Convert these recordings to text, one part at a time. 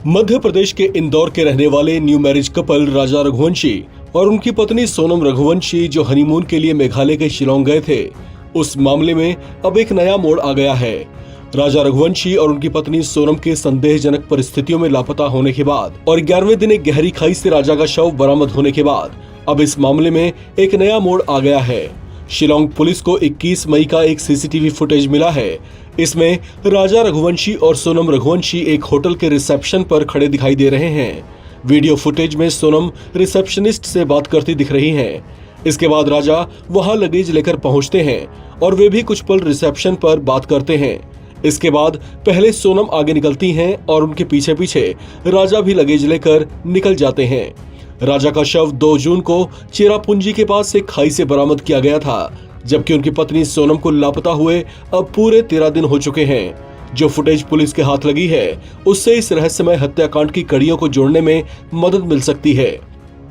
मध्य प्रदेश के इंदौर के रहने वाले न्यू मैरिज कपल राजा रघुवंशी और उनकी पत्नी सोनम रघुवंशी जो हनीमून के लिए मेघालय के शिलोंग गए थे, उस मामले में अब एक नया मोड़ आ गया है। राजा रघुवंशी और उनकी पत्नी सोनम के संदेहजनक परिस्थितियों में लापता होने के बाद और 11वें दिन एक गहरी खाई से राजा का शव बरामद होने के बाद अब इस मामले में एक नया मोड़ आ गया है। शिलोंग पुलिस को 21 मई का एक सीसीटीवी फुटेज मिला है। इसमें राजा रघुवंशी और सोनम रघुवंशी एक होटल के रिसेप्शन पर खड़े दिखाई दे रहे हैं। वीडियो फुटेज में सोनम रिसेप्शनिस्ट से बात करती दिख रही हैं। इसके बाद राजा वहां लगेज लेकर पहुंचते हैं और वे भी कुछ पल रिसेप्शन पर बात करते हैं। इसके बाद पहले सोनम आगे निकलती हैं और उनके पीछे पीछे राजा भी लगेज लेकर निकल जाते हैं। राजा का शव 2 जून को चेरापूंजी के पास से खाई से बरामद किया गया था, जबकि उनकी पत्नी सोनम को लापता हुए अब पूरे 13 दिन हो चुके हैं। जो फुटेज पुलिस के हाथ लगी है, उससे इस रहस्यमय हत्याकांड की कड़ियों को जोड़ने में मदद मिल सकती है।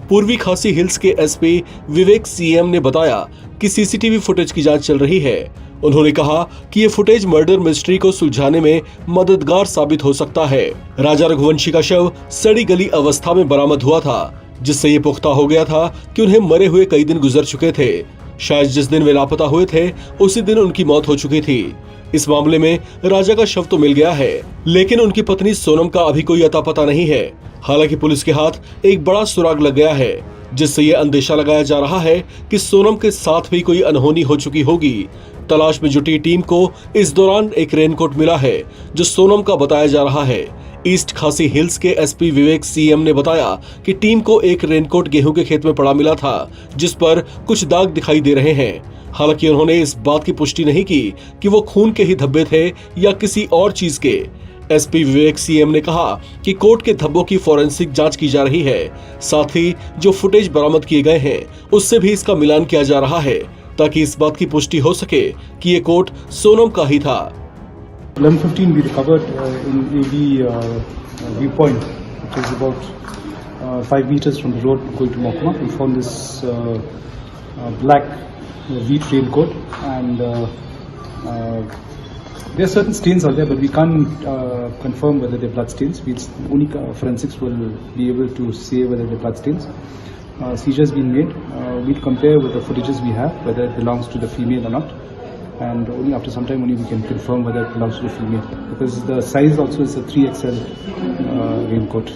पूर्वी खासी हिल्स के एसपी विवेक सीएम ने बताया कि सीसीटीवी फुटेज की जांच चल रही है। उन्होंने कहा कि ये फुटेज मर्डर मिस्ट्री को सुलझाने में मददगार साबित हो सकता है। राजा रघुवंशी का शव सड़ी गली अवस्था में बरामद हुआ था, जिससे ये पुख्ता हो गया था कि उन्हें मरे हुए कई दिन गुजर चुके थे। शायद जिस दिन वे लापता हुए थे उसी दिन उनकी मौत हो चुकी थी। इस मामले में राजा का शव तो मिल गया है, लेकिन उनकी पत्नी सोनम का अभी कोई अता पता नहीं है। हालांकि पुलिस के हाथ एक बड़ा सुराग लग गया है, जिससे ये अंदेशा लगाया जा रहा है कि सोनम के साथ भी कोई अनहोनी हो चुकी होगी। तलाश में जुटी टीम को इस दौरान एक रेनकोट मिला है, जो सोनम का बताया जा रहा है। ईस्ट खासी हिल्स के एसपी विवेक सीएम ने बताया कि टीम को एक रेनकोट गेहूं के खेत में पड़ा मिला था, जिस पर कुछ दाग दिखाई दे रहे हैं। हालांकि उन्होंने इस बात की पुष्टि नहीं की कि वो खून के ही धब्बे थे या किसी और चीज के। एसपी विवेक सीएम ने कहा कि कोर्ट के धब्बों की फोरेंसिक जांच की जा रही है। साथ ही जो फुटेज बरामद किए गए हैं उससे भी इसका मिलान किया जा रहा है, ताकि इस बात की पुष्टि हो सके कि ये कोट सोनम का ही था। 11:15 we recovered in AV viewpoint, which is about 5 meters from the road going to Mokuma. We found this black wheat raincoat, and there are certain stains out there, but we can't confirm whether they're blood stains. Only forensics will be able to say whether they're blood stains. Seizure has been made. We'll compare with the footages we have, whether it belongs to the female or not. And only after some time only we can confirm whether it belongs to the female, because the size also is a 3XL raincoat.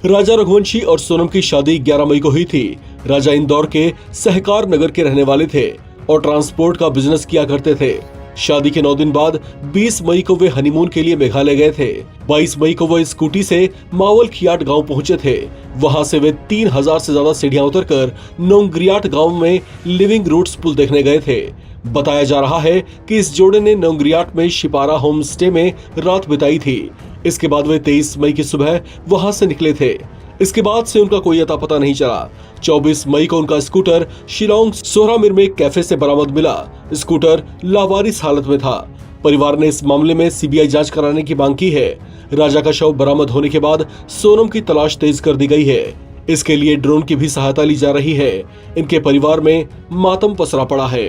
राजा रघुवंशी और सोनम की शादी 11 मई को हुई थी। राजा इंदौर के सहकार नगर के रहने वाले थे और ट्रांसपोर्ट का बिजनेस किया करते थे। शादी के 9 दिन बाद 20 मई को वे हनीमून के लिए मेघालय गए थे। 22 मई को वो स्कूटी से मावल खियाट गांव पहुंचे थे। वहां से वे 3000 से ज्यादा सीढ़ियां उतरकर नोंगरियाट गांव में लिविंग रूट्स पुल देखने गए थे। बताया जा रहा है कि इस जोड़े ने नोंगरियाट में शिपारा होम स्टे में रात बिताई थी। इसके बाद वे 23 मई की सुबह वहां से निकले थे। इसके बाद से उनका कोई अता पता नहीं चला। 24 मई को उनका स्कूटर शिलोंग सोहरामिर में कैफे से बरामद मिला। स्कूटर लावारिस हालत में था। परिवार ने इस मामले में सीबीआई जांच कराने की मांग की है। राजा का शव बरामद होने के बाद सोनम की तलाश तेज कर दी गई है। इसके लिए ड्रोन की भी सहायता ली जा रही है। इनके परिवार में मातम पसरा पड़ा है।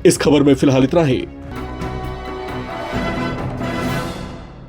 इस खबर में फिलहाल इतना ही।